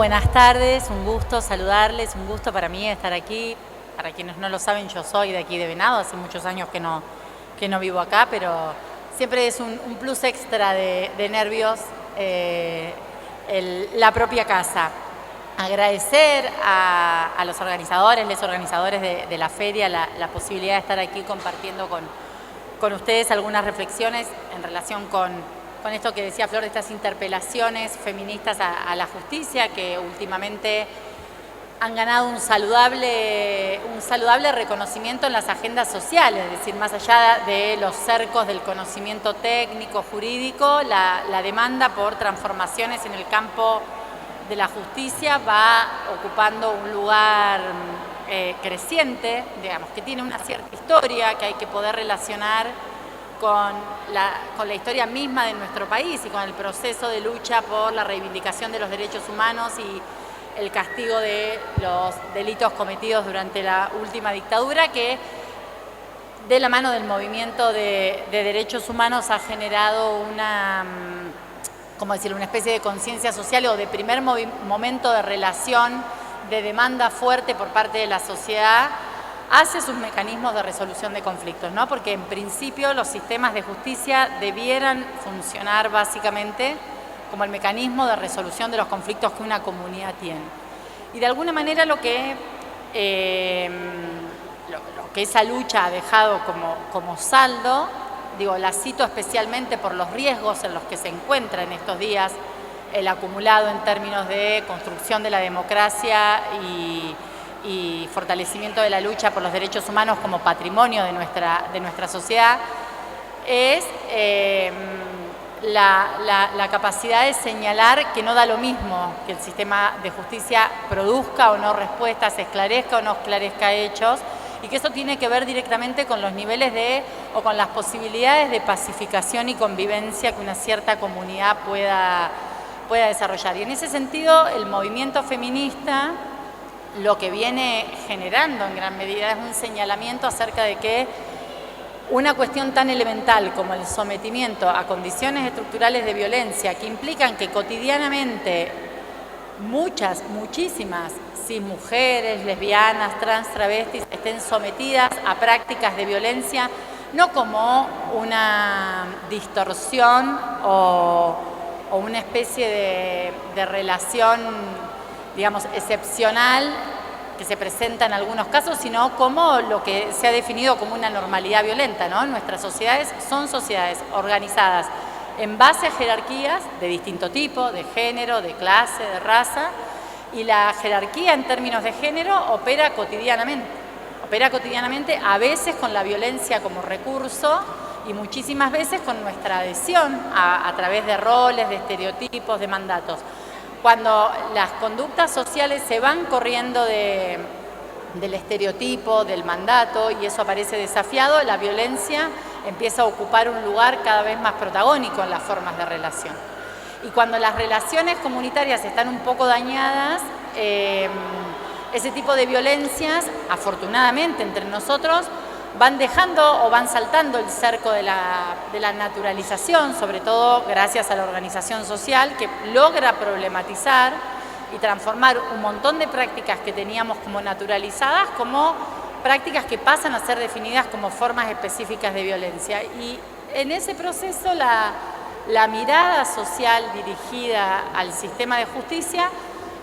buenas tardes, un gusto saludarles, un gusto para mí estar aquí. Para quienes no lo saben, yo soy de aquí de Venado, hace muchos años que no vivo acá, pero siempre es un plus extra de nervios la propia casa. Agradecer a los organizadores, les organizadores de la feria, la posibilidad de estar aquí compartiendo con ustedes algunas reflexiones en relación con esto que decía Flor, de estas interpelaciones feministas a la justicia que últimamente han ganado un saludable reconocimiento en las agendas sociales, es decir, más allá de los cercos del conocimiento técnico, jurídico, la demanda por transformaciones en el campo de la justicia va ocupando un lugar creciente, digamos, que tiene una cierta historia que hay que poder relacionar con la historia misma de nuestro país y con el proceso de lucha por la reivindicación de los derechos humanos y el castigo de los delitos cometidos durante la última dictadura, que de la mano del movimiento de derechos humanos ha generado una especie de conciencia social o de primer momento de relación, de demanda fuerte por parte de la sociedad hacia sus mecanismos de resolución de conflictos, ¿no? Porque en principio los sistemas de justicia debieran funcionar básicamente como el mecanismo de resolución de los conflictos que una comunidad tiene. Y de alguna manera lo que esa lucha ha dejado como saldo, digo, la cito especialmente por los riesgos en los que se encuentra en estos días el acumulado en términos de construcción de la democracia y fortalecimiento de la lucha por los derechos humanos como patrimonio de nuestra sociedad, es la capacidad de señalar que no da lo mismo que el sistema de justicia produzca o no respuestas, esclarezca o no esclarezca hechos, y que eso tiene que ver directamente con los niveles o con las posibilidades de pacificación y convivencia que una cierta comunidad pueda desarrollar. Y en ese sentido, el movimiento feminista lo que viene generando en gran medida es un señalamiento acerca de que una cuestión tan elemental como el sometimiento a condiciones estructurales de violencia que implican que cotidianamente muchísimas mujeres, lesbianas, trans, travestis estén sometidas a prácticas de violencia, no como una distorsión o una especie de relación, digamos, excepcional que se presenta en algunos casos, sino como lo que se ha definido como una normalidad violenta, ¿no? Nuestras sociedades son sociedades organizadas en base a jerarquías de distinto tipo, de género, de clase, de raza, y la jerarquía en términos de género opera cotidianamente a veces con la violencia como recurso y muchísimas veces con nuestra adhesión a través de roles, de estereotipos, de mandatos. Cuando las conductas sociales se van corriendo del estereotipo, del mandato, y eso aparece desafiado, la violencia empieza a ocupar un lugar cada vez más protagónico en las formas de relación. Y cuando las relaciones comunitarias están un poco dañadas, ese tipo de violencias, afortunadamente entre nosotros, van dejando o van saltando el cerco de la naturalización, sobre todo gracias a la organización social que logra problematizar y transformar un montón de prácticas que teníamos como naturalizadas como prácticas que pasan a ser definidas como formas específicas de violencia. Y en ese proceso la mirada social dirigida al sistema de justicia,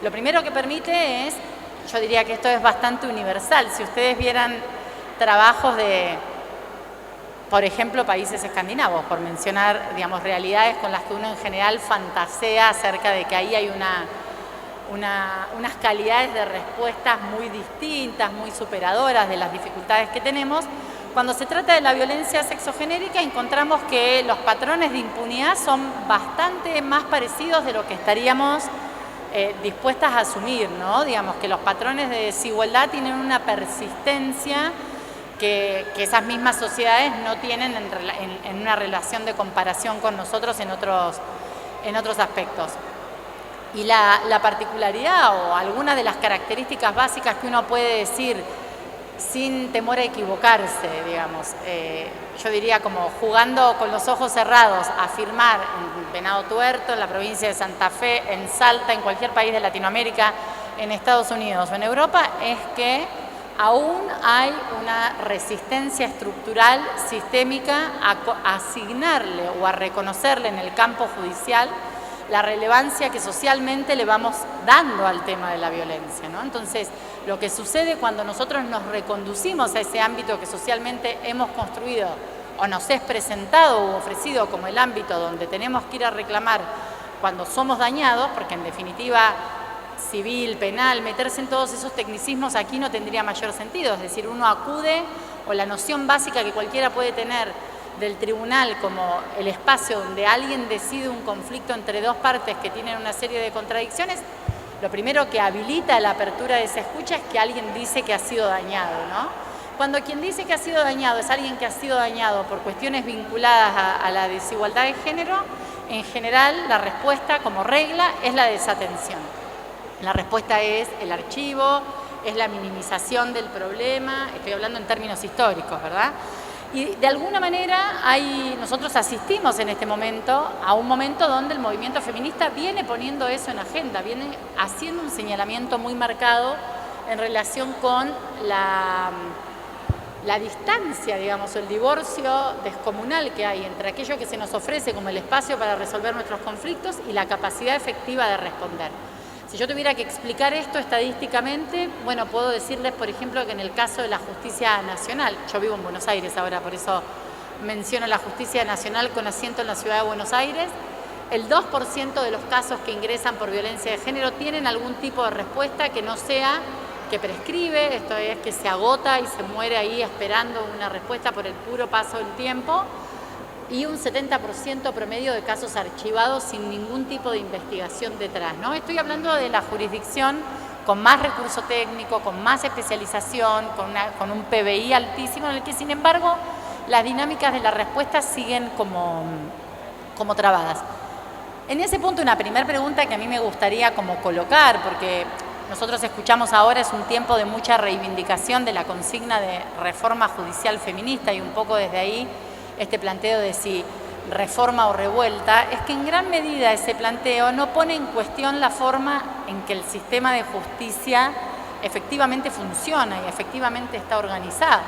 lo primero que permite es, yo diría que esto es bastante universal, si ustedes vieran trabajos de, por ejemplo, países escandinavos, por mencionar, digamos, realidades con las que uno en general fantasea acerca de que ahí hay unas calidades de respuestas muy distintas, muy superadoras de las dificultades que tenemos. Cuando se trata de la violencia sexogenérica encontramos que los patrones de impunidad son bastante más parecidos de lo que estaríamos dispuestas a asumir, ¿no? Digamos que los patrones de desigualdad tienen una persistencia que esas mismas sociedades no tienen en una relación de comparación con nosotros en otros aspectos. Y la particularidad o alguna de las características básicas que uno puede decir sin temor a equivocarse, digamos. Yo diría como jugando con los ojos cerrados, afirmar en Venado Tuerto, en la provincia de Santa Fe, en Salta, en cualquier país de Latinoamérica, en Estados Unidos o en Europa, es que aún hay una resistencia estructural sistémica a asignarle o a reconocerle en el campo judicial la relevancia que socialmente le vamos dando al tema de la violencia, ¿no? Entonces, lo que sucede cuando nosotros nos reconducimos a ese ámbito que socialmente hemos construido o nos es presentado u ofrecido como el ámbito donde tenemos que ir a reclamar cuando somos dañados, porque en definitiva civil, penal, meterse en todos esos tecnicismos aquí no tendría mayor sentido, es decir, uno acude, o la noción básica que cualquiera puede tener del tribunal como el espacio donde alguien decide un conflicto entre dos partes que tienen una serie de contradicciones, lo primero que habilita la apertura de esa escucha es que alguien dice que ha sido dañado, ¿no? Cuando quien dice que ha sido dañado es alguien que ha sido dañado por cuestiones vinculadas a la desigualdad de género, en general la respuesta como regla es la desatención. La respuesta es el archivo, es la minimización del problema, estoy hablando en términos históricos, ¿verdad? Y de alguna manera nosotros asistimos en este momento a un momento donde el movimiento feminista viene poniendo eso en agenda, viene haciendo un señalamiento muy marcado en relación con la distancia, digamos, el divorcio descomunal que hay entre aquello que se nos ofrece como el espacio para resolver nuestros conflictos y la capacidad efectiva de responder. Si yo tuviera que explicar esto estadísticamente, bueno, puedo decirles, por ejemplo, que en el caso de la justicia nacional, yo vivo en Buenos Aires ahora, por eso menciono la justicia nacional con asiento en la ciudad de Buenos Aires, el 2% de los casos que ingresan por violencia de género tienen algún tipo de respuesta que no sea que prescribe, esto es que se agota y se muere ahí esperando una respuesta por el puro paso del tiempo, y un 70% promedio de casos archivados sin ningún tipo de investigación detrás, ¿no? Estoy hablando de la jurisdicción con más recurso técnico, con más especialización, con un PBI altísimo, en el que, sin embargo, las dinámicas de la respuesta siguen como trabadas. En ese punto, una primera pregunta que a mí me gustaría como colocar, porque nosotros escuchamos ahora, es un tiempo de mucha reivindicación de la consigna de reforma judicial feminista, y un poco desde ahí este planteo de si reforma o revuelta, es que en gran medida ese planteo no pone en cuestión la forma en que el sistema de justicia efectivamente funciona y efectivamente está organizado.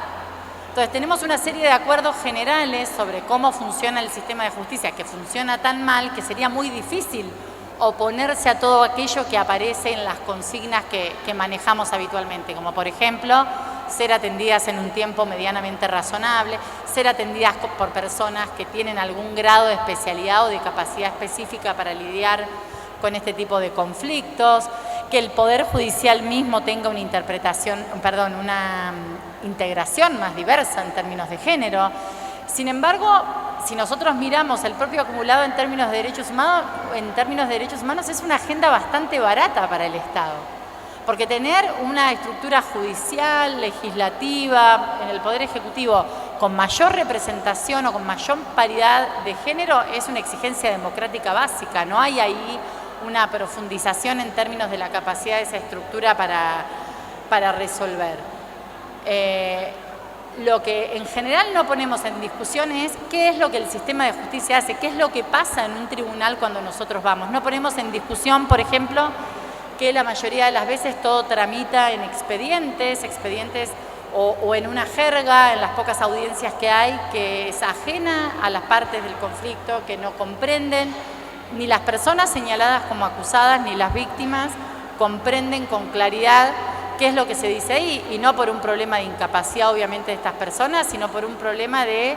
Entonces tenemos una serie de acuerdos generales sobre cómo funciona el sistema de justicia, que funciona tan mal que sería muy difícil oponerse a todo aquello que aparece en las consignas que manejamos habitualmente, como por ejemplo ser atendidas en un tiempo medianamente razonable, ser atendidas por personas que tienen algún grado de especialidad o de capacidad específica para lidiar con este tipo de conflictos, que el Poder Judicial mismo tenga una una integración más diversa en términos de género. Sin embargo, si nosotros miramos el propio acumulado en términos de derechos humanos, es una agenda bastante barata para el Estado. Porque tener una estructura judicial, legislativa, en el Poder Ejecutivo con mayor representación o con mayor paridad de género es una exigencia democrática básica. No hay ahí una profundización en términos de la capacidad de esa estructura para resolver. Lo que en general no ponemos en discusión es qué es lo que el sistema de justicia hace, qué es lo que pasa en un tribunal cuando nosotros vamos. No ponemos en discusión, por ejemplo, que la mayoría de las veces todo tramita en expedientes o en una jerga, en las pocas audiencias que hay, que es ajena a las partes del conflicto, que no comprenden, ni las personas señaladas como acusadas, ni las víctimas comprenden con claridad qué es lo que se dice ahí, y no por un problema de incapacidad, obviamente, de estas personas, sino por un problema de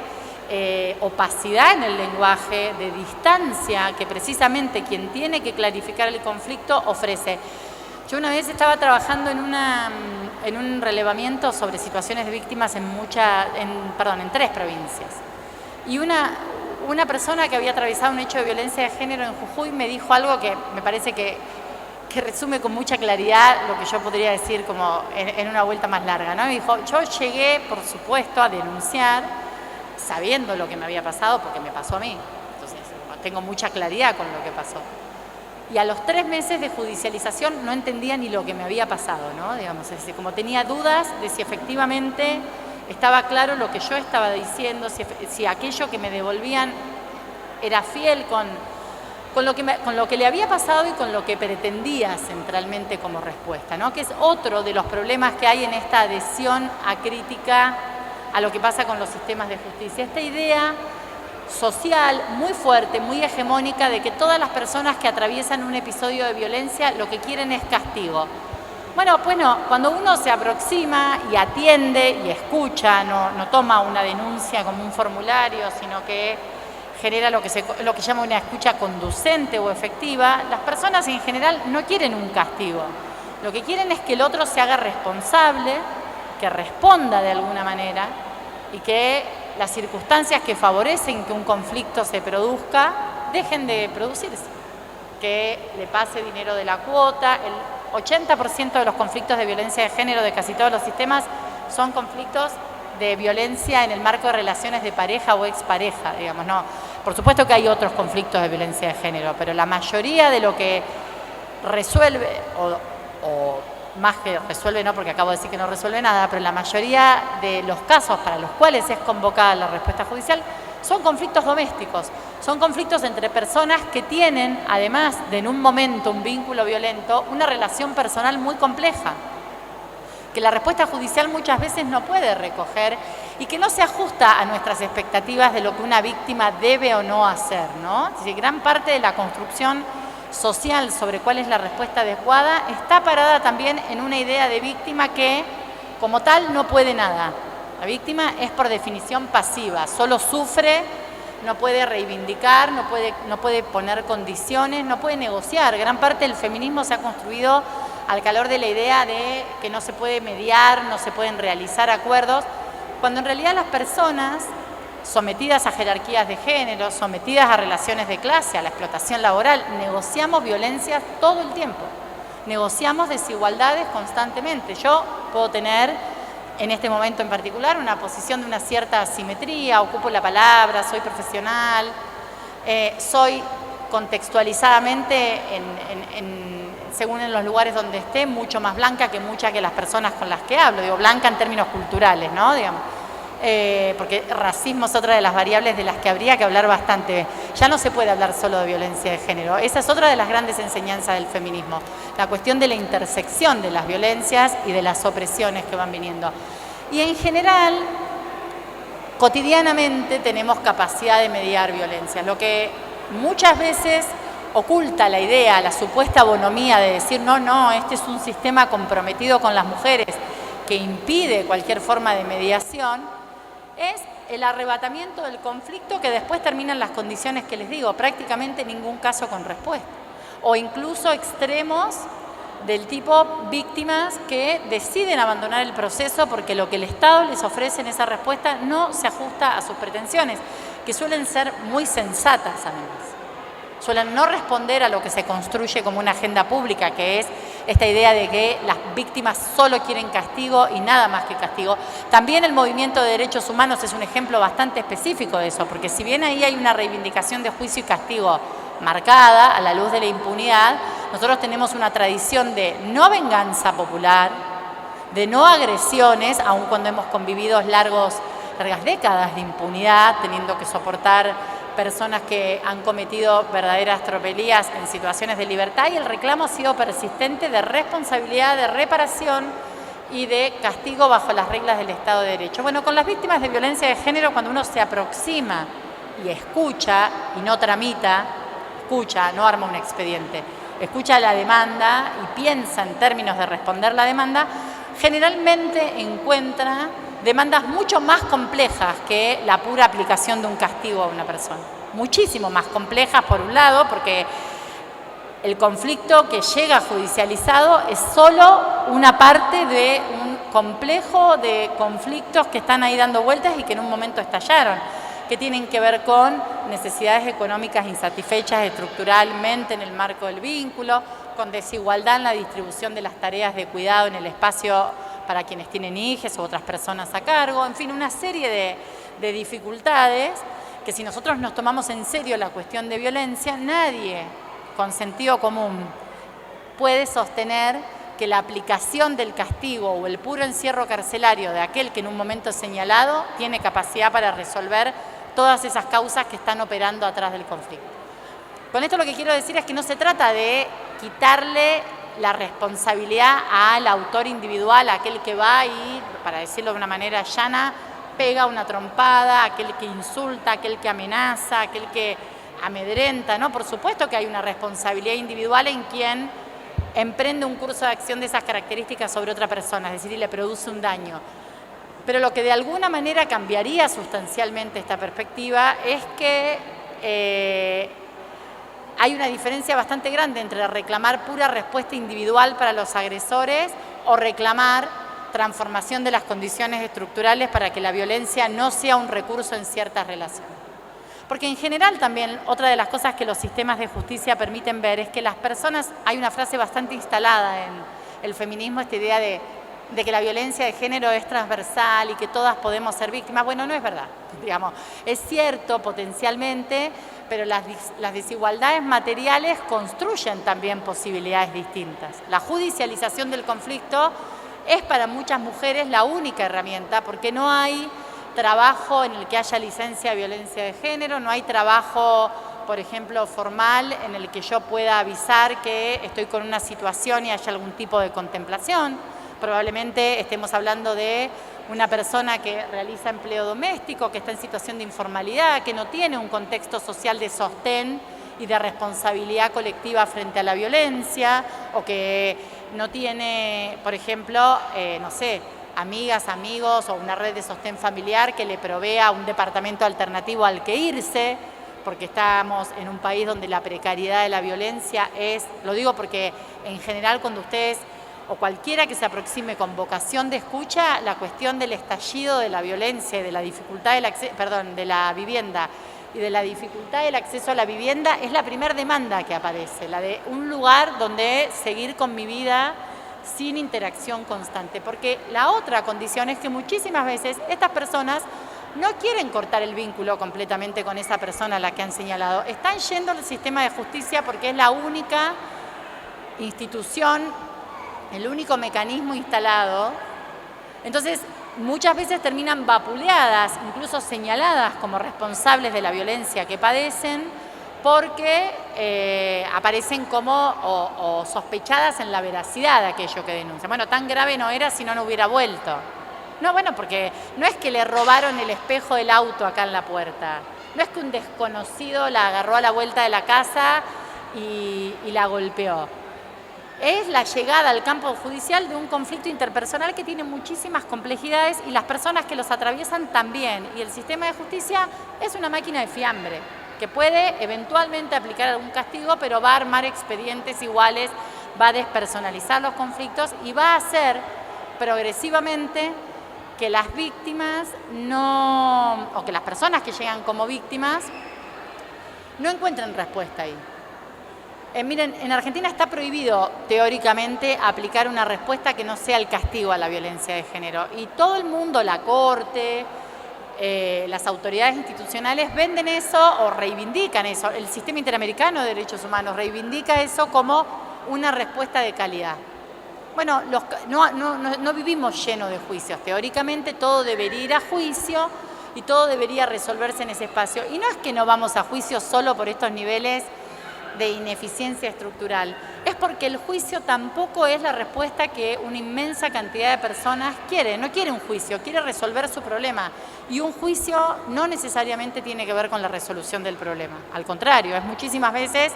opacidad en el lenguaje, de distancia, que precisamente quien tiene que clarificar el conflicto ofrece. Yo una vez estaba trabajando en un relevamiento sobre situaciones de víctimas en 3 provincias. Y una persona que había atravesado un hecho de violencia de género en Jujuy me dijo algo que me parece que resume con mucha claridad lo que yo podría decir como en una vuelta más larga, ¿no? Me dijo, yo llegué, por supuesto, a denunciar sabiendo lo que me había pasado, porque me pasó a mí. Entonces, tengo mucha claridad con lo que pasó. Y a los 3 meses de judicialización no entendía ni lo que me había pasado, ¿no? Digamos, es decir, como tenía dudas de si efectivamente estaba claro lo que yo estaba diciendo, si aquello que me devolvían era fiel con lo que le había pasado y con lo que pretendía centralmente como respuesta, ¿no? Que es otro de los problemas que hay en esta adhesión acrítica a lo que pasa con los sistemas de justicia. Esta idea social muy fuerte, muy hegemónica, de que todas las personas que atraviesan un episodio de violencia lo que quieren es castigo. Bueno, pues no, cuando uno se aproxima y atiende y escucha, no toma una denuncia como un formulario, sino que genera lo que llama una escucha conducente o efectiva, las personas en general no quieren un castigo. Lo que quieren es que el otro se haga responsable, que responda de alguna manera y que las circunstancias que favorecen que un conflicto se produzca dejen de producirse. Que le pase dinero de la cuota. El 80% de los conflictos de violencia de género de casi todos los sistemas son conflictos de violencia en el marco de relaciones de pareja o expareja, digamos, no. Por supuesto que hay otros conflictos de violencia de género, pero la mayoría de lo que resuelve, o más que resuelve, no, porque acabo de decir que no resuelve nada, pero la mayoría de los casos para los cuales es convocada la respuesta judicial son conflictos domésticos, son conflictos entre personas que tienen, además de en un momento un vínculo violento, una relación personal muy compleja, que la respuesta judicial muchas veces no puede recoger y que no se ajusta a nuestras expectativas de lo que una víctima debe o no hacer, ¿no? Es decir, gran parte de la construcción social sobre cuál es la respuesta adecuada está parada también en una idea de víctima que, como tal, no puede nada. La víctima es por definición pasiva, solo sufre, no puede reivindicar, no puede poner condiciones, no puede negociar. Gran parte del feminismo se ha construido al calor de la idea de que no se puede mediar, no se pueden realizar acuerdos, cuando en realidad las personas sometidas a jerarquías de género, sometidas a relaciones de clase, a la explotación laboral, negociamos violencias todo el tiempo, negociamos desigualdades constantemente. Yo puedo tener, en este momento en particular, una posición de una cierta asimetría, ocupo la palabra, soy profesional, soy contextualizadamente, según en los lugares donde esté, mucho más blanca que muchas que las personas con las que hablo. Digo blanca en términos culturales, ¿no? Digamos. Porque racismo es otra de las variables de las que habría que hablar bastante. Ya no se puede hablar solo de violencia de género. Esa es otra de las grandes enseñanzas del feminismo. La cuestión de la intersección de las violencias y de las opresiones que van viniendo. Y en general, cotidianamente tenemos capacidad de mediar violencias. Lo que muchas veces oculta la idea, la supuesta bonomía de decir no, este es un sistema comprometido con las mujeres que impide cualquier forma de mediación, es el arrebatamiento del conflicto que después terminan las condiciones que les digo, prácticamente ningún caso con respuesta. O incluso extremos del tipo víctimas que deciden abandonar el proceso porque lo que el Estado les ofrece en esa respuesta no se ajusta a sus pretensiones, que suelen ser muy sensatas además. Suelen no responder a lo que se construye como una agenda pública, que es esta idea de que las víctimas solo quieren castigo y nada más que castigo. También el movimiento de derechos humanos es un ejemplo bastante específico de eso, porque si bien ahí hay una reivindicación de juicio y castigo marcada a la luz de la impunidad, nosotros tenemos una tradición de no venganza popular, de no agresiones, aun cuando hemos convivido largas décadas de impunidad, teniendo que soportar personas que han cometido verdaderas tropelías en situaciones de libertad, y el reclamo ha sido persistente de responsabilidad, de reparación y de castigo bajo las reglas del Estado de Derecho. Bueno, con las víctimas de violencia de género, cuando uno se aproxima y escucha y no tramita, escucha, no arma un expediente, escucha la demanda y piensa en términos de responder la demanda, generalmente encuentra demandas mucho más complejas que la pura aplicación de un castigo a una persona. Muchísimo más complejas, por un lado, porque el conflicto que llega judicializado es solo una parte de un complejo de conflictos que están ahí dando vueltas y que en un momento estallaron, que tienen que ver con necesidades económicas insatisfechas estructuralmente en el marco del vínculo, con desigualdad en la distribución de las tareas de cuidado en el espacio para quienes tienen hijos u otras personas a cargo, en fin, una serie de dificultades que si nosotros nos tomamos en serio la cuestión de violencia, nadie con sentido común puede sostener que la aplicación del castigo o el puro encierro carcelario de aquel que en un momento señalado tiene capacidad para resolver todas esas causas que están operando atrás del conflicto. Con esto lo que quiero decir es que no se trata de quitarle la responsabilidad al autor individual, aquel que va y, para decirlo de una manera llana, pega una trompada, aquel que insulta, aquel que amenaza, aquel que amedrenta, ¿no? Por supuesto que hay una responsabilidad individual en quien emprende un curso de acción de esas características sobre otra persona, es decir, y le produce un daño. Pero lo que de alguna manera cambiaría sustancialmente esta perspectiva es que hay una diferencia bastante grande entre reclamar pura respuesta individual para los agresores o reclamar transformación de las condiciones estructurales para que la violencia no sea un recurso en ciertas relaciones. Porque en general también otra de las cosas que los sistemas de justicia permiten ver es que las personas, hay una frase bastante instalada en el feminismo, esta idea de que la violencia de género es transversal y que todas podemos ser víctimas. Bueno, no es verdad, digamos. Es cierto potencialmente, pero las desigualdades materiales construyen también posibilidades distintas. La judicialización del conflicto es para muchas mujeres la única herramienta porque no hay trabajo en el que haya licencia de violencia de género, no hay trabajo, por ejemplo, formal en el que yo pueda avisar que estoy con una situación y haya algún tipo de contemplación. Probablemente estemos hablando de una persona que realiza empleo doméstico, que está en situación de informalidad, que no tiene un contexto social de sostén y de responsabilidad colectiva frente a la violencia, o que no tiene, por ejemplo, no sé, amigas, amigos o una red de sostén familiar que le provea un departamento alternativo al que irse, porque estamos en un país donde la precariedad de la violencia es, lo digo porque en general cuando ustedes o cualquiera que se aproxime con vocación de escucha, la cuestión del estallido de la violencia y de la dificultad de la vivienda y de la dificultad del acceso a la vivienda es la primera demanda que aparece, la de un lugar donde seguir con mi vida sin interacción constante, porque la otra condición es que muchísimas veces estas personas no quieren cortar el vínculo completamente con esa persona a la que han señalado, están yendo al sistema de justicia porque es la única institución, el único mecanismo instalado. Entonces muchas veces terminan vapuleadas, incluso señaladas como responsables de la violencia que padecen, porque aparecen como o sospechadas en la veracidad de aquello que denuncian. Bueno, tan grave no era si no hubiera vuelto. No, bueno, porque no es que le robaron el espejo del auto acá en la puerta. No es que un desconocido la agarró a la vuelta de la casa y la golpeó. Es la llegada al campo judicial de un conflicto interpersonal que tiene muchísimas complejidades y las personas que los atraviesan también. Y el sistema de justicia es una máquina de fiambre que puede eventualmente aplicar algún castigo, pero va a armar expedientes iguales, va a despersonalizar los conflictos y va a hacer progresivamente que las víctimas o que las personas que llegan como víctimas no encuentren respuesta ahí. Miren, en Argentina está prohibido teóricamente aplicar una respuesta que no sea el castigo a la violencia de género. Y todo el mundo, la Corte, las autoridades institucionales venden eso o reivindican eso. El Sistema Interamericano de Derechos Humanos reivindica eso como una respuesta de calidad. Bueno, no vivimos llenos de juicios. Teóricamente todo debería ir a juicio y todo debería resolverse en ese espacio. Y no es que no vamos a juicio solo por estos niveles de ineficiencia estructural, es porque el juicio tampoco es la respuesta que una inmensa cantidad de personas quiere. No quiere un juicio, quiere resolver su problema. Y un juicio no necesariamente tiene que ver con la resolución del problema. Al contrario, es muchísimas veces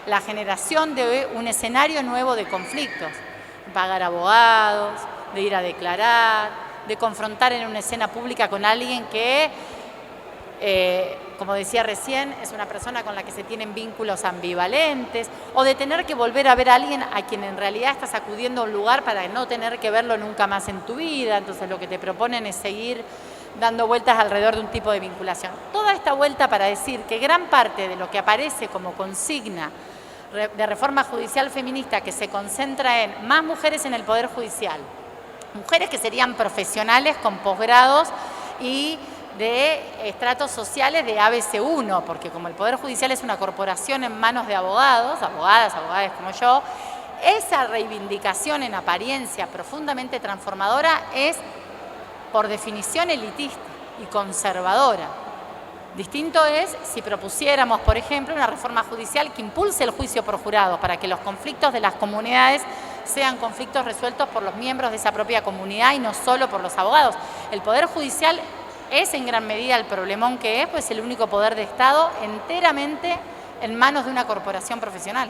la generación de un escenario nuevo de conflictos. Pagar abogados, de ir a declarar, de confrontar en una escena pública con alguien que como decía recién, es una persona con la que se tienen vínculos ambivalentes, o de tener que volver a ver a alguien a quien en realidad estás acudiendo a un lugar para no tener que verlo nunca más en tu vida. Entonces lo que te proponen es seguir dando vueltas alrededor de un tipo de vinculación. Toda esta vuelta para decir que gran parte de lo que aparece como consigna de reforma judicial feminista, que se concentra en más mujeres en el Poder Judicial, mujeres que serían profesionales con posgrados y de estratos sociales de ABC1, porque como el Poder Judicial es una corporación en manos de abogados, abogadas como yo, esa reivindicación en apariencia profundamente transformadora es, por definición, elitista y conservadora. Distinto es si propusiéramos, por ejemplo, una reforma judicial que impulse el juicio por jurados para que los conflictos de las comunidades sean conflictos resueltos por los miembros de esa propia comunidad y no solo por los abogados. El Poder Judicial es en gran medida el problemón que es, pues el único poder de Estado enteramente en manos de una corporación profesional.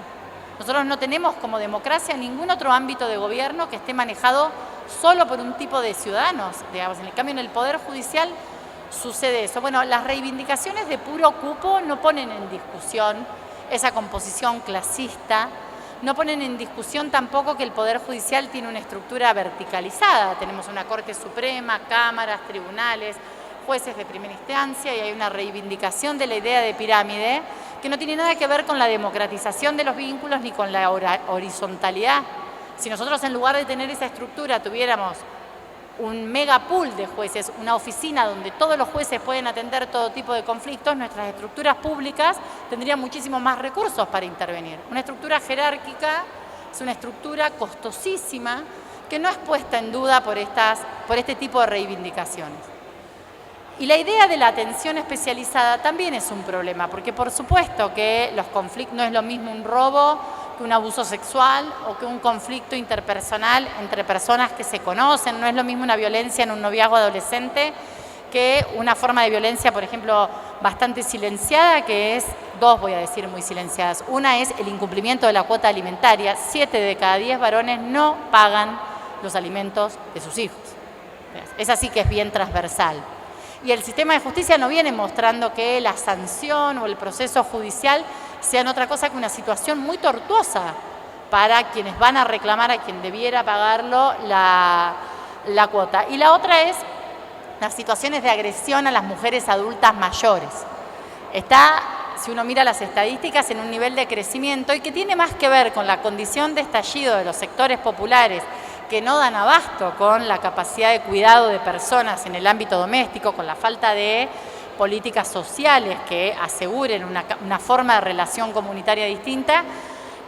Nosotros no tenemos como democracia ningún otro ámbito de gobierno que esté manejado solo por un tipo de ciudadanos, digamos. En el cambio, en el Poder Judicial sucede eso. Bueno, las reivindicaciones de puro cupo no ponen en discusión esa composición clasista, no ponen en discusión tampoco que el Poder Judicial tiene una estructura verticalizada. Tenemos una Corte Suprema, cámaras, tribunales, jueces de primera instancia, y hay una reivindicación de la idea de pirámide que no tiene nada que ver con la democratización de los vínculos ni con la horizontalidad. Si nosotros, en lugar de tener esa estructura, tuviéramos un mega pool de jueces, una oficina donde todos los jueces pueden atender todo tipo de conflictos, nuestras estructuras públicas tendrían muchísimo más recursos para intervenir. Una estructura jerárquica es una estructura costosísima que no es puesta en duda por este tipo de reivindicaciones. Y la idea de la atención especializada también es un problema, porque por supuesto que los conflictos no es lo mismo un robo que un abuso sexual o que un conflicto interpersonal entre personas que se conocen, no es lo mismo una violencia en un noviazgo adolescente que una forma de violencia, por ejemplo, bastante silenciada, que es, dos voy a decir muy silenciadas. Una es el incumplimiento de la cuota alimentaria. 7 de cada 10 varones no pagan los alimentos de sus hijos. Es así que es bien transversal. Y el sistema de justicia no viene mostrando que la sanción o el proceso judicial sean otra cosa que una situación muy tortuosa para quienes van a reclamar a quien debiera pagarlo la cuota. Y la otra es las situaciones de agresión a las mujeres adultas mayores. Está, si uno mira las estadísticas, en un nivel de crecimiento y que tiene más que ver con la condición de estallido de los sectores populares que no dan abasto con la capacidad de cuidado de personas en el ámbito doméstico, con la falta de políticas sociales que aseguren una forma de relación comunitaria distinta,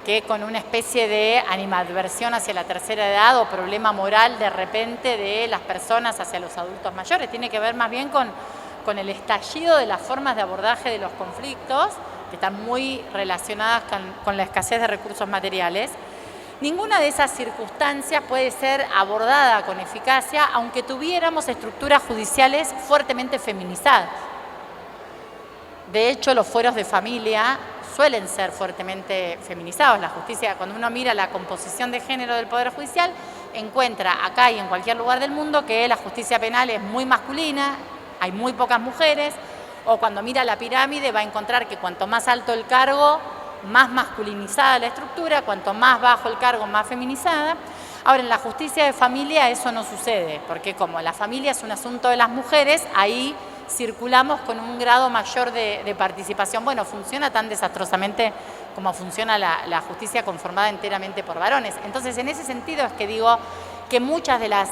que con una especie de animadversión hacia la tercera edad o problema moral de repente de las personas hacia los adultos mayores. Tiene que ver más bien con el estallido de las formas de abordaje de los conflictos, que están muy relacionadas con la escasez de recursos materiales. Ninguna de esas circunstancias puede ser abordada con eficacia aunque tuviéramos estructuras judiciales fuertemente feminizadas. De hecho, los fueros de familia suelen ser fuertemente feminizados. La justicia, cuando uno mira la composición de género del Poder Judicial, encuentra acá y en cualquier lugar del mundo que la justicia penal es muy masculina, hay muy pocas mujeres, o cuando mira la pirámide va a encontrar que cuanto más alto el cargo, más masculinizada la estructura, cuanto más bajo el cargo, más feminizada. Ahora, en la justicia de familia eso no sucede, porque como la familia es un asunto de las mujeres, ahí circulamos con un grado mayor de participación. Bueno, funciona tan desastrosamente como funciona la justicia conformada enteramente por varones. Entonces, en ese sentido es que digo que muchas de las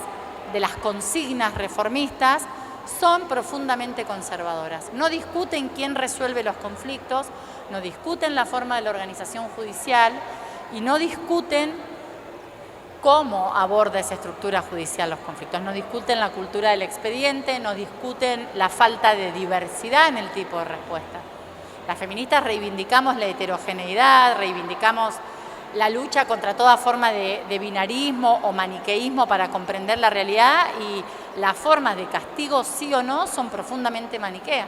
consignas reformistas son profundamente conservadoras. No discuten quién resuelve los conflictos, no discuten la forma de la organización judicial y no discuten cómo aborda esa estructura judicial los conflictos. No discuten la cultura del expediente, no discuten la falta de diversidad en el tipo de respuesta. Las feministas reivindicamos la heterogeneidad, reivindicamos la lucha contra toda forma de binarismo o maniqueísmo para comprender la realidad, y las formas de castigo sí o no son profundamente maniqueas.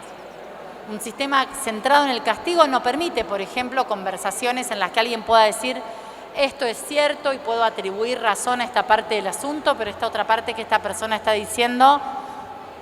Un sistema centrado en el castigo no permite, por ejemplo, conversaciones en las que alguien pueda decir esto es cierto y puedo atribuir razón a esta parte del asunto, pero esta otra parte que esta persona está diciendo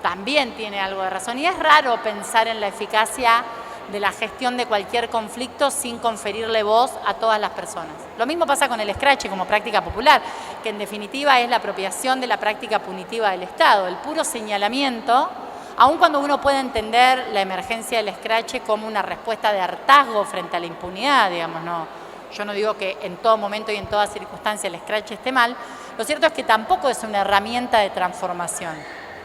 también tiene algo de razón. Y es raro pensar en la eficacia de la gestión de cualquier conflicto sin conferirle voz a todas las personas. Lo mismo pasa con el escrache como práctica popular, que en definitiva es la apropiación de la práctica punitiva del Estado, el puro señalamiento, aun cuando uno puede entender la emergencia del escrache como una respuesta de hartazgo frente a la impunidad, digamos, no. Yo no digo que en todo momento y en toda circunstancia el escrache esté mal, lo cierto es que tampoco es una herramienta de transformación.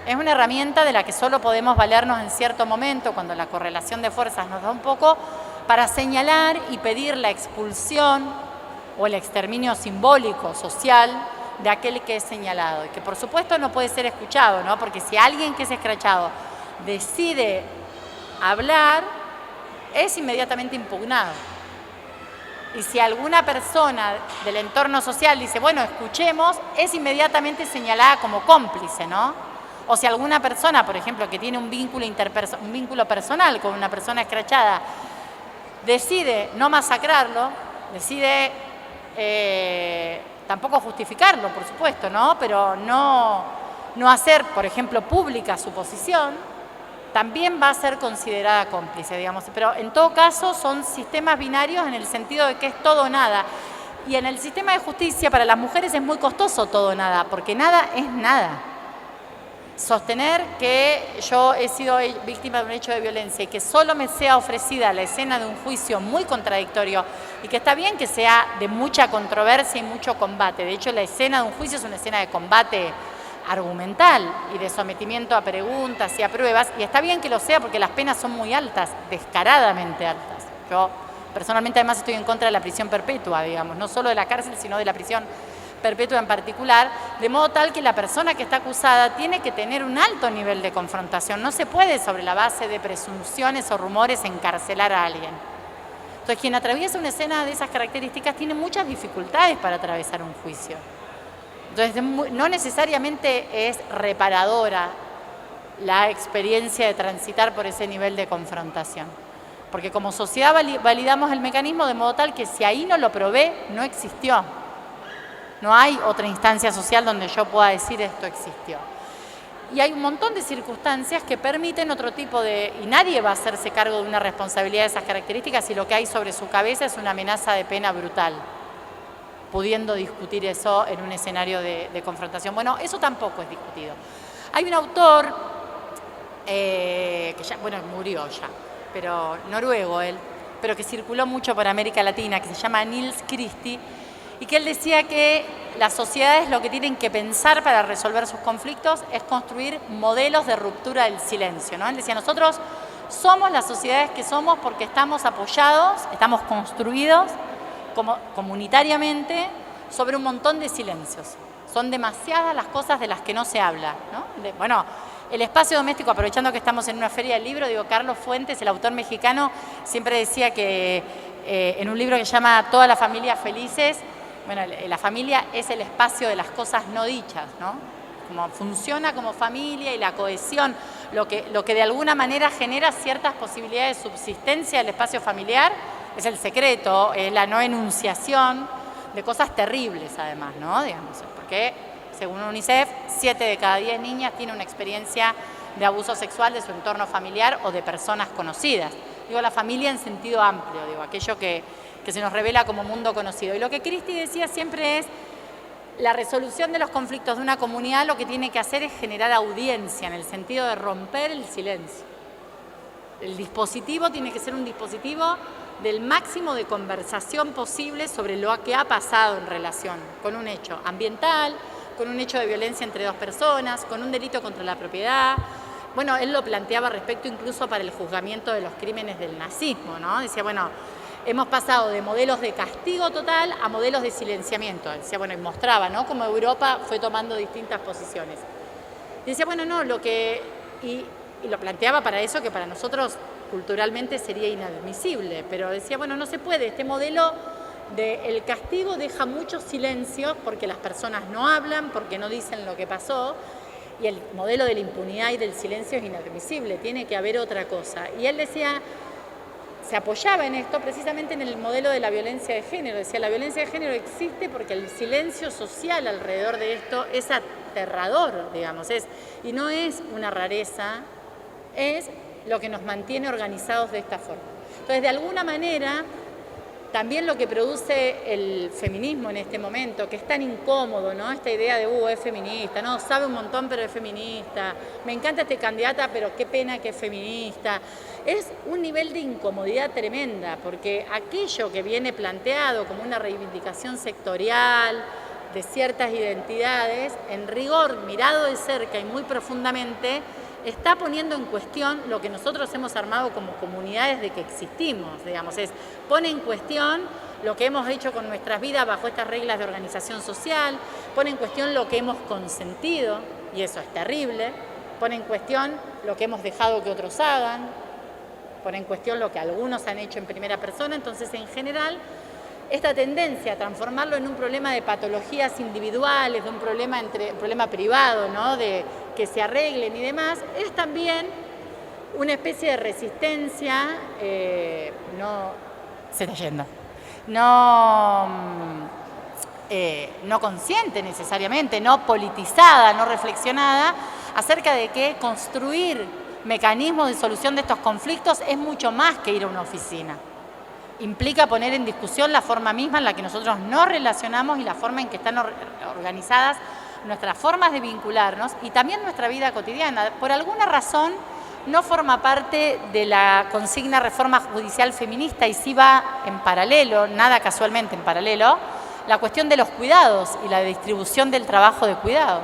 Es una herramienta de la que solo podemos valernos en cierto momento, cuando la correlación de fuerzas nos da un poco, para señalar y pedir la expulsión o el exterminio simbólico, social, de aquel que es señalado. Y que por supuesto no puede ser escuchado, ¿no? Porque si alguien que es escrachado decide hablar, es inmediatamente impugnado. Y si alguna persona del entorno social dice, bueno, escuchemos, es inmediatamente señalada como cómplice, ¿no? O si alguna persona, por ejemplo, que tiene un vínculo personal con una persona escrachada, decide no masacrarlo, decide tampoco justificarlo, por supuesto, ¿no? Pero no hacer, por ejemplo, pública su posición, también va a ser considerada cómplice, digamos. Pero en todo caso son sistemas binarios en el sentido de que es todo o nada. Y en el sistema de justicia para las mujeres es muy costoso todo o nada, porque nada es nada. Sostener que yo he sido víctima de un hecho de violencia y que solo me sea ofrecida la escena de un juicio muy contradictorio y que está bien que sea de mucha controversia y mucho combate. De hecho, la escena de un juicio es una escena de combate argumental y de sometimiento a preguntas y a pruebas, y está bien que lo sea porque las penas son muy altas, descaradamente altas. Yo personalmente además estoy en contra de la prisión perpetua, digamos, no solo de la cárcel, sino de la prisión perpetua en particular, de modo tal que la persona que está acusada tiene que tener un alto nivel de confrontación. No se puede, sobre la base de presunciones o rumores, encarcelar a alguien. Entonces, quien atraviesa una escena de esas características tiene muchas dificultades para atravesar un juicio. Entonces, no necesariamente es reparadora la experiencia de transitar por ese nivel de confrontación. Porque como sociedad validamos el mecanismo de modo tal que si ahí no lo probé, no existió. No hay otra instancia social donde yo pueda decir esto existió. Y hay un montón de circunstancias que permiten otro tipo de... Y nadie va a hacerse cargo de una responsabilidad de esas características si lo que hay sobre su cabeza es una amenaza de pena brutal, pudiendo discutir eso en un escenario de confrontación. Bueno, eso tampoco es discutido. Hay un autor, que ya, bueno, murió ya, pero noruego él, pero que circuló mucho por América Latina, que se llama Nils Christie, y que él decía que las sociedades lo que tienen que pensar para resolver sus conflictos es construir modelos de ruptura del silencio, ¿no? Él decía, nosotros somos las sociedades que somos porque estamos apoyados, estamos construidos comunitariamente sobre un montón de silencios. Son demasiadas las cosas de las que no se habla, ¿no? Bueno, el espacio doméstico, aprovechando que estamos en una feria del libro, digo, Carlos Fuentes, el autor mexicano, siempre decía que en un libro que se llama Todas las familias felices, bueno, la familia es el espacio de las cosas no dichas, ¿no? Como funciona como familia y la cohesión, lo que de alguna manera genera ciertas posibilidades de subsistencia del espacio familiar, es el secreto, es la no enunciación de cosas terribles además, ¿no? Digamos, porque según UNICEF, 7 de cada 10 niñas tienen una experiencia de abuso sexual de su entorno familiar o de personas conocidas. Digo, la familia en sentido amplio, digo, aquello que se nos revela como mundo conocido. Y lo que Christie decía siempre es, la resolución de los conflictos de una comunidad lo que tiene que hacer es generar audiencia, en el sentido de romper el silencio. El dispositivo tiene que ser un dispositivo del máximo de conversación posible sobre lo que ha pasado en relación con un hecho ambiental, con un hecho de violencia entre dos personas, con un delito contra la propiedad. Bueno, él lo planteaba respecto incluso para el juzgamiento de los crímenes del nazismo, ¿no? Decía, bueno, hemos pasado de modelos de castigo total a modelos de silenciamiento. Decía, bueno, y mostraba, ¿no?, cómo Europa fue tomando distintas posiciones. Y decía, bueno, no, y lo planteaba para eso que para nosotros culturalmente sería inadmisible, pero decía, bueno, no se puede, este modelo del castigo deja muchos silencios porque las personas no hablan, porque no dicen lo que pasó, y el modelo de la impunidad y del silencio es inadmisible, tiene que haber otra cosa. Y él decía, se apoyaba en esto precisamente en el modelo de la violencia de género. Decía, la violencia de género existe porque el silencio social alrededor de esto es aterrador, digamos, y no es una rareza, es lo que nos mantiene organizados de esta forma. Entonces, de alguna manera, también lo que produce el feminismo en este momento, que es tan incómodo, ¿no? Esta idea de, es feminista, no, sabe un montón pero es feminista, me encanta esta candidata pero qué pena que es feminista. Es un nivel de incomodidad tremenda, porque aquello que viene planteado como una reivindicación sectorial, de ciertas identidades, en rigor, mirado de cerca y muy profundamente, está poniendo en cuestión lo que nosotros hemos armado como comunidades de que existimos, digamos, pone en cuestión lo que hemos hecho con nuestras vidas bajo estas reglas de organización social, pone en cuestión lo que hemos consentido, y eso es terrible, pone en cuestión lo que hemos dejado que otros hagan, pone en cuestión lo que algunos han hecho en primera persona. Entonces, en general, esta tendencia a transformarlo en un problema de patologías individuales, de un problema privado, ¿no? De que se arreglen y demás, es también una especie de resistencia, no consciente necesariamente, no politizada, no reflexionada, acerca de que construir mecanismos de solución de estos conflictos es mucho más que ir a una oficina. Implica poner en discusión la forma misma en la que nosotros nos relacionamos y la forma en que están organizadas nuestras formas de vincularnos y también nuestra vida cotidiana. Por alguna razón no forma parte de la consigna reforma judicial feminista y sí va en paralelo, nada casualmente en paralelo, la cuestión de los cuidados y la distribución del trabajo de cuidado.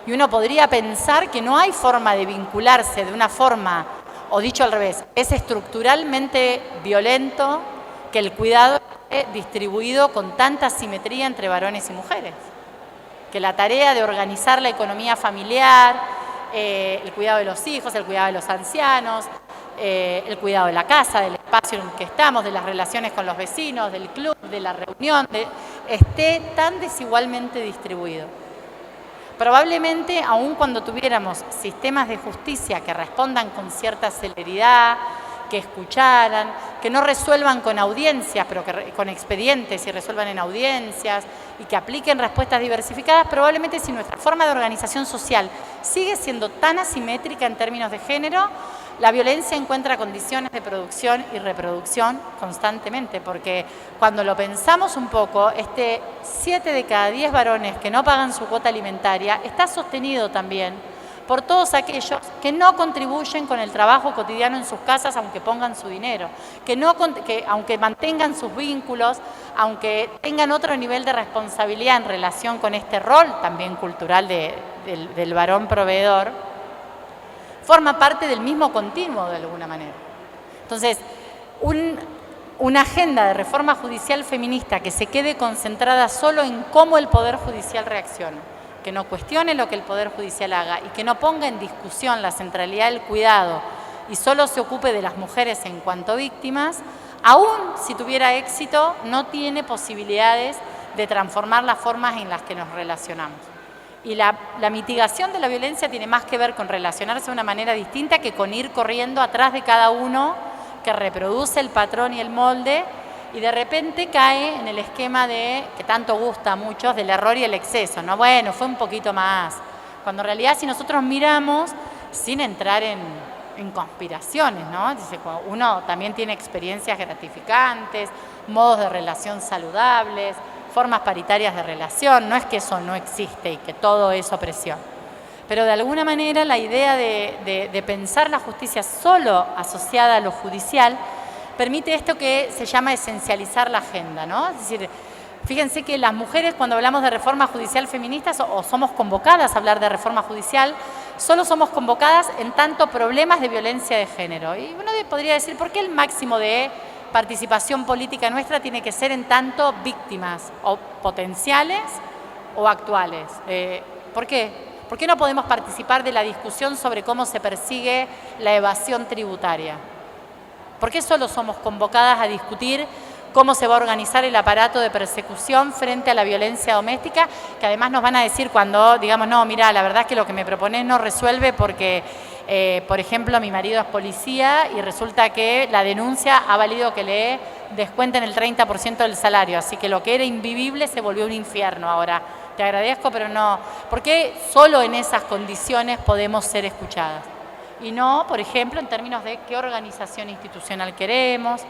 Y uno podría pensar que no hay forma de vincularse de una forma, o dicho al revés, es estructuralmente violento que el cuidado esté distribuido con tanta simetría entre varones y mujeres. Que la tarea de organizar la economía familiar, el cuidado de los hijos, el cuidado de los ancianos, el cuidado de la casa, del espacio en el que estamos, de las relaciones con los vecinos, del club, de la reunión, esté tan desigualmente distribuido. Probablemente, aun cuando tuviéramos sistemas de justicia que respondan con cierta celeridad, que escucharan, que no resuelvan con audiencias, pero que con expedientes y resuelvan en audiencias y que apliquen respuestas diversificadas, probablemente si nuestra forma de organización social sigue siendo tan asimétrica en términos de género, la violencia encuentra condiciones de producción y reproducción constantemente, porque cuando lo pensamos un poco, 7 de cada 10 varones que no pagan su cuota alimentaria está sostenido también por todos aquellos que no contribuyen con el trabajo cotidiano en sus casas, aunque pongan su dinero, que aunque mantengan sus vínculos, aunque tengan otro nivel de responsabilidad en relación con este rol también cultural del varón proveedor, forma parte del mismo continuo de alguna manera. Entonces, una agenda de reforma judicial feminista que se quede concentrada solo en cómo el Poder Judicial reacciona, que no cuestione lo que el Poder Judicial haga y que no ponga en discusión la centralidad del cuidado y solo se ocupe de las mujeres en cuanto víctimas, aún si tuviera éxito, no tiene posibilidades de transformar las formas en las que nos relacionamos. Y la mitigación de la violencia tiene más que ver con relacionarse de una manera distinta que con ir corriendo atrás de cada uno que reproduce el patrón y el molde y de repente cae en el esquema que tanto gusta a muchos del error y el exceso, ¿no? Bueno, fue un poquito más. Cuando en realidad si nosotros miramos, sin entrar en conspiraciones, ¿no? Dice, uno también tiene experiencias gratificantes, modos de relación saludables, formas paritarias de relación, no es que eso no existe y que todo es opresión. Pero de alguna manera la idea de pensar la justicia solo asociada a lo judicial permite esto que se llama esencializar la agenda, ¿no? Es decir, fíjense que las mujeres cuando hablamos de reforma judicial feministas o somos convocadas a hablar de reforma judicial, solo somos convocadas en tanto problemas de violencia de género. Y uno podría decir, ¿por qué el máximo de participación política nuestra tiene que ser en tanto víctimas o potenciales o actuales? ¿Por qué? ¿Por qué no podemos participar de la discusión sobre cómo se persigue la evasión tributaria? ¿Por qué solo somos convocadas a discutir cómo se va a organizar el aparato de persecución frente a la violencia doméstica? Que además nos van a decir cuando digamos, no, mira, la verdad es que lo que me propones no resuelve porque, por ejemplo, mi marido es policía y resulta que la denuncia ha valido que le descuenten el 30% del salario, así que lo que era invivible se volvió un infierno ahora. Te agradezco, pero no. ¿Por qué solo en esas condiciones podemos ser escuchadas? Y no, por ejemplo, en términos de qué organización institucional queremos.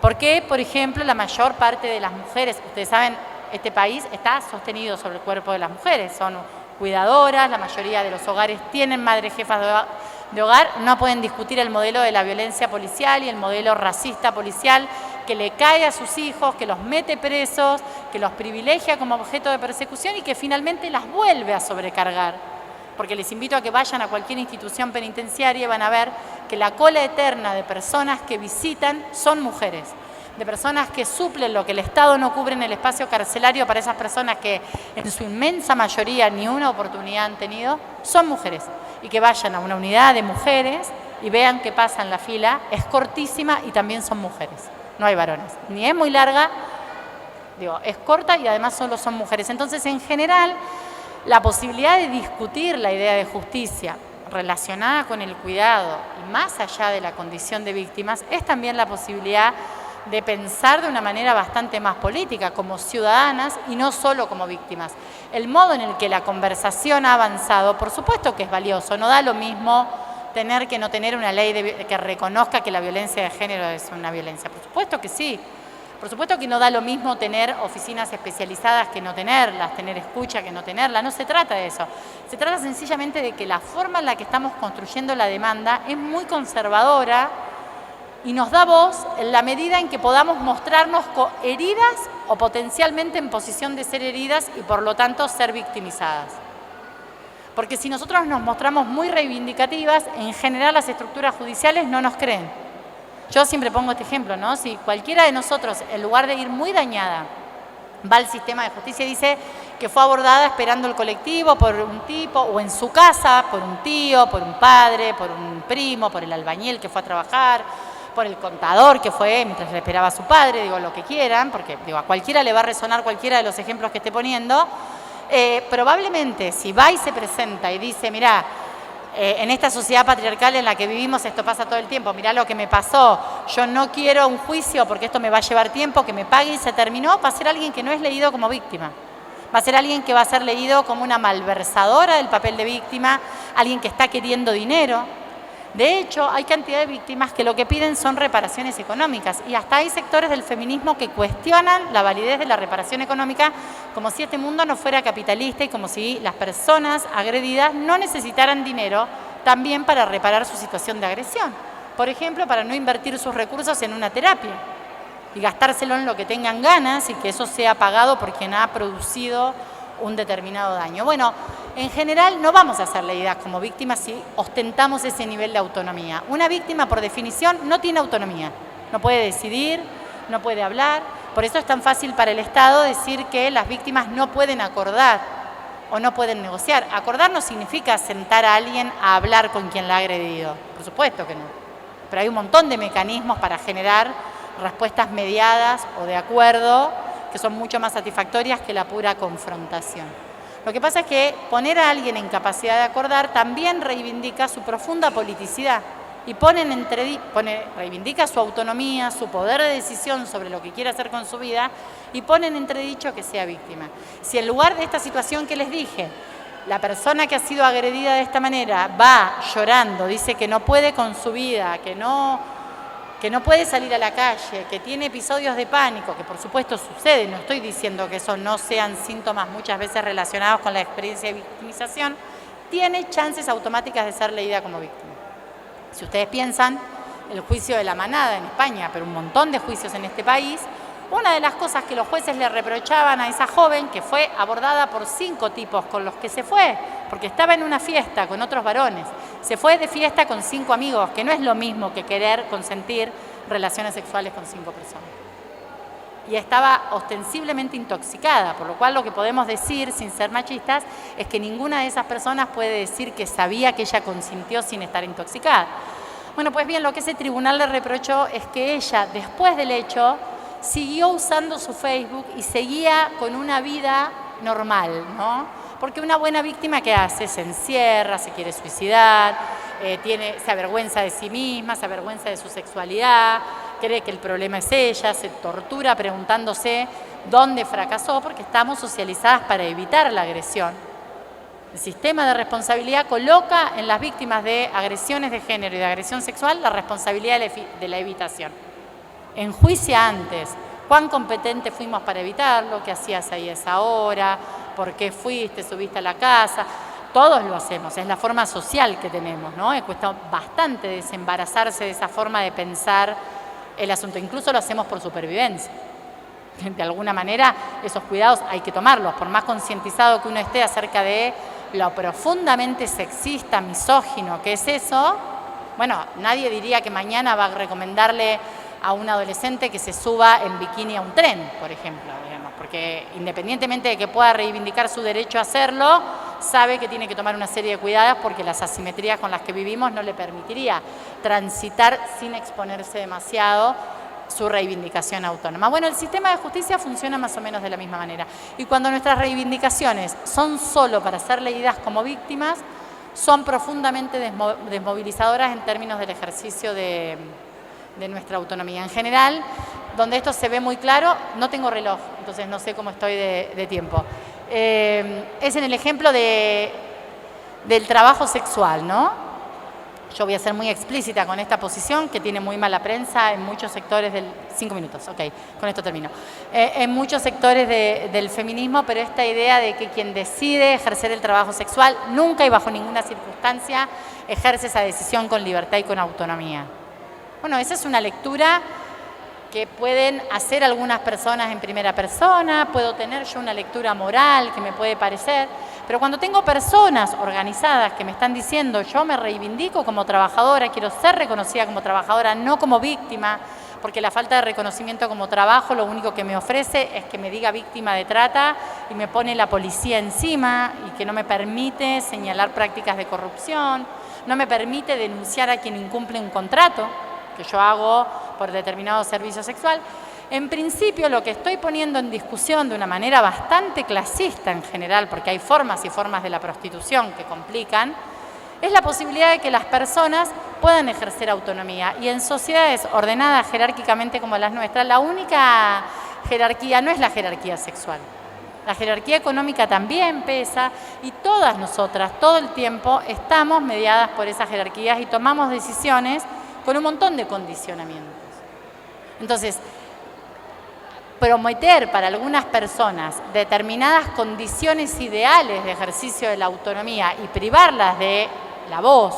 ¿Por qué, por ejemplo, la mayor parte de las mujeres, ustedes saben, este país está sostenido sobre el cuerpo de las mujeres, son cuidadoras, la mayoría de los hogares tienen madres jefas de hogar, no pueden discutir el modelo de la violencia policial y el modelo racista policial que le cae a sus hijos, que los mete presos, que los privilegia como objeto de persecución y que finalmente las vuelve a sobrecargar. Porque les invito a que vayan a cualquier institución penitenciaria y van a ver que la cola eterna de personas que visitan son mujeres, de personas que suplen lo que el Estado no cubre en el espacio carcelario para esas personas que en su inmensa mayoría ni una oportunidad han tenido, son mujeres. Y que vayan a una unidad de mujeres y vean qué pasa en la fila, es cortísima y también son mujeres, no hay varones. Ni es muy larga, es corta y además solo son mujeres. Entonces, en general, la posibilidad de discutir la idea de justicia relacionada con el cuidado y más allá de la condición de víctimas es también la posibilidad de pensar de una manera bastante más política, como ciudadanas y no solo como víctimas. El modo en el que la conversación ha avanzado, por supuesto que es valioso, no da lo mismo tener que no tener una ley que reconozca que la violencia de género es una violencia. Por supuesto que sí. Por supuesto que no da lo mismo tener oficinas especializadas que no tenerlas, tener escucha que no tenerla. No se trata de eso. Se trata sencillamente de que la forma en la que estamos construyendo la demanda es muy conservadora y nos da voz en la medida en que podamos mostrarnos heridas o potencialmente en posición de ser heridas y por lo tanto ser victimizadas. Porque si nosotros nos mostramos muy reivindicativas, en general las estructuras judiciales no nos creen. Yo siempre pongo este ejemplo, ¿no? Si cualquiera de nosotros, en lugar de ir muy dañada, va al sistema de justicia y dice que fue abordada esperando el colectivo por un tipo, o en su casa por un tío, por un padre, por un primo, por el albañil que fue a trabajar, por el contador que fue mientras le esperaba a su padre, lo que quieran, porque a cualquiera le va a resonar cualquiera de los ejemplos que esté poniendo. Probablemente si va y se presenta y dice, mirá, en esta sociedad patriarcal en la que vivimos esto pasa todo el tiempo, mirá lo que me pasó, yo no quiero un juicio porque esto me va a llevar tiempo, que me pague y se terminó, va a ser alguien que no es leído como víctima. Va a ser alguien que va a ser leído como una malversadora del papel de víctima, alguien que está queriendo dinero. De hecho, hay cantidad de víctimas que lo que piden son reparaciones económicas y hasta hay sectores del feminismo que cuestionan la validez de la reparación económica como si este mundo no fuera capitalista y como si las personas agredidas no necesitaran dinero también para reparar su situación de agresión. Por ejemplo, para no invertir sus recursos en una terapia y gastárselo en lo que tengan ganas y que eso sea pagado por quien ha producido un determinado daño. Bueno, en general no vamos a ser leídas como víctimas si ostentamos ese nivel de autonomía. Una víctima, por definición, no tiene autonomía. No puede decidir, no puede hablar. Por eso es tan fácil para el Estado decir que las víctimas no pueden acordar o no pueden negociar. Acordar no significa sentar a alguien a hablar con quien la ha agredido. Por supuesto que no. Pero hay un montón de mecanismos para generar respuestas mediadas o de acuerdo que son mucho más satisfactorias que la pura confrontación. Lo que pasa es que poner a alguien en capacidad de acordar también reivindica su profunda politicidad y reivindica su autonomía, su poder de decisión sobre lo que quiere hacer con su vida y pone en entredicho que sea víctima. Si en lugar de esta situación que les dije, la persona que ha sido agredida de esta manera va llorando, dice que no puede con su vida, que no puede salir a la calle, que tiene episodios de pánico, que por supuesto sucede, no estoy diciendo que eso no sean síntomas muchas veces relacionados con la experiencia de victimización, tiene chances automáticas de ser leída como víctima. Si ustedes piensan, el juicio de la manada en España, pero un montón de juicios en este país, una de las cosas que los jueces le reprochaban a esa joven, que fue abordada por 5 tipos con los que se fue, porque estaba en una fiesta con otros varones, se fue de fiesta con 5 amigos, que no es lo mismo que querer consentir relaciones sexuales con 5 personas. Y estaba ostensiblemente intoxicada, por lo cual lo que podemos decir, sin ser machistas, es que ninguna de esas personas puede decir que sabía que ella consintió sin estar intoxicada. Bueno, pues bien, lo que ese tribunal le reprochó es que ella, después del hecho, siguió usando su Facebook y seguía con una vida normal, ¿no? Porque una buena víctima, ¿qué hace? Se encierra, se quiere suicidar, se avergüenza de sí misma, se avergüenza de su sexualidad, cree que el problema es ella, se tortura preguntándose dónde fracasó, porque estamos socializadas para evitar la agresión. El sistema de responsabilidad coloca en las víctimas de agresiones de género y de agresión sexual la responsabilidad de la evitación. Enjuicia antes cuán competente fuimos para evitarlo, qué hacías ahí a esa hora, por qué fuiste, subiste a la casa. Todos lo hacemos, es la forma social que tenemos, ¿no? Cuesta bastante desembarazarse de esa forma de pensar el asunto. Incluso lo hacemos por supervivencia. De alguna manera, esos cuidados hay que tomarlos. Por más concientizado que uno esté acerca de lo profundamente sexista, misógino que es eso, bueno, nadie diría que mañana va a recomendarle a un adolescente que se suba en bikini a un tren, por ejemplo, digamos, porque independientemente de que pueda reivindicar su derecho a hacerlo, sabe que tiene que tomar una serie de cuidados porque las asimetrías con las que vivimos no le permitiría transitar sin exponerse demasiado su reivindicación autónoma. Bueno, el sistema de justicia funciona más o menos de la misma manera. Y cuando nuestras reivindicaciones son solo para ser leídas como víctimas, son profundamente desmovilizadoras en términos del ejercicio de nuestra autonomía. En general, donde esto se ve muy claro, no tengo reloj, entonces no sé cómo estoy de tiempo. Es en el ejemplo del trabajo sexual, ¿no? Yo voy a ser muy explícita con esta posición que tiene muy mala prensa en muchos sectores del... 5 minutos, ok, con esto termino. En muchos sectores del feminismo, pero esta idea de que quien decide ejercer el trabajo sexual nunca y bajo ninguna circunstancia ejerce esa decisión con libertad y con autonomía. Bueno, esa es una lectura que pueden hacer algunas personas en primera persona, puedo tener yo una lectura moral que me puede parecer, pero cuando tengo personas organizadas que me están diciendo yo me reivindico como trabajadora, quiero ser reconocida como trabajadora, no como víctima, porque la falta de reconocimiento como trabajo lo único que me ofrece es que me diga víctima de trata y me pone la policía encima y que no me permite señalar prácticas de corrupción, no me permite denunciar a quien incumple un contrato que yo hago por determinado servicio sexual. En principio, lo que estoy poniendo en discusión de una manera bastante clasista en general, porque hay formas y formas de la prostitución que complican, es la posibilidad de que las personas puedan ejercer autonomía. Y en sociedades ordenadas jerárquicamente como las nuestras, la única jerarquía no es la jerarquía sexual. La jerarquía económica también pesa y todas nosotras, todo el tiempo, estamos mediadas por esas jerarquías y tomamos decisiones con un montón de condicionamientos. Entonces, prometer para algunas personas determinadas condiciones ideales de ejercicio de la autonomía y privarlas de la voz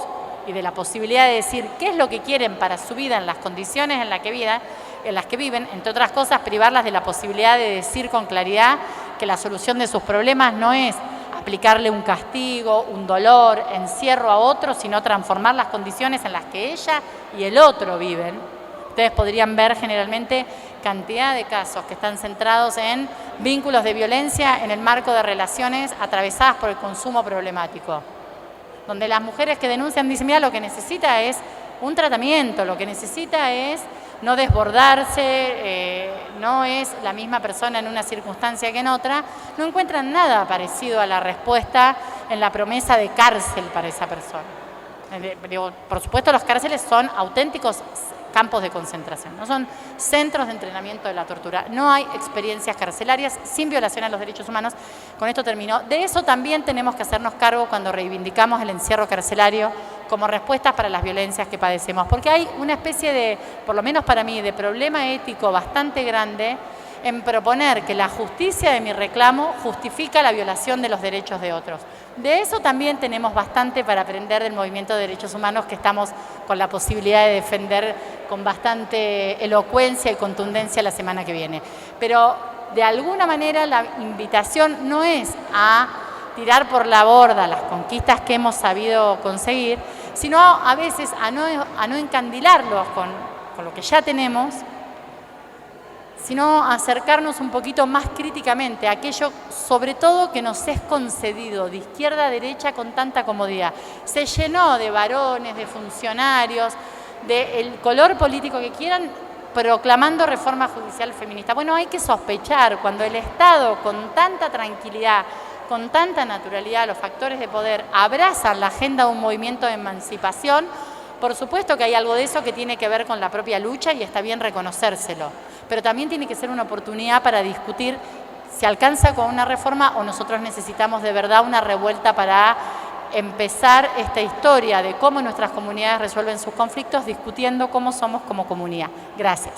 y de la posibilidad de decir qué es lo que quieren para su vida en las condiciones en las que viven, entre otras cosas, privarlas de la posibilidad de decir con claridad que la solución de sus problemas no es aplicarle un castigo, un dolor, encierro a otro, sino transformar las condiciones en las que ella y el otro viven. Ustedes podrían ver generalmente cantidad de casos que están centrados en vínculos de violencia en el marco de relaciones atravesadas por el consumo problemático, donde las mujeres que denuncian dicen, mira, lo que necesita es un tratamiento, lo que necesita es no desbordarse, no es la misma persona en una circunstancia que en otra, no encuentran nada parecido a la respuesta en la promesa de cárcel para esa persona. Por supuesto, las cárceles son auténticos campos de concentración, no son centros de entrenamiento de la tortura. No hay experiencias carcelarias sin violación a los derechos humanos. Con esto termino. De eso también tenemos que hacernos cargo cuando reivindicamos el encierro carcelario como respuestas para las violencias que padecemos, porque hay una especie de, por lo menos para mí, de problema ético bastante grande en proponer que la justicia de mi reclamo justifica la violación de los derechos de otros. De eso también tenemos bastante para aprender del movimiento de derechos humanos que estamos con la posibilidad de defender con bastante elocuencia y contundencia la semana que viene. Pero de alguna manera la invitación no es a tirar por la borda las conquistas que hemos sabido conseguir, sino a veces a no encandilarlos con lo que ya tenemos, sino acercarnos un poquito más críticamente a aquello, sobre todo, que nos es concedido de izquierda a derecha con tanta comodidad. Se llenó de varones, de funcionarios, del color político que quieran, proclamando reforma judicial feminista. Bueno, hay que sospechar cuando el Estado, con tanta tranquilidad, con tanta naturalidad, los factores de poder abrazan la agenda de un movimiento de emancipación. Por supuesto que hay algo de eso que tiene que ver con la propia lucha y está bien reconocérselo, pero también tiene que ser una oportunidad para discutir si alcanza con una reforma o nosotros necesitamos de verdad una revuelta para empezar esta historia de cómo nuestras comunidades resuelven sus conflictos discutiendo cómo somos como comunidad. Gracias.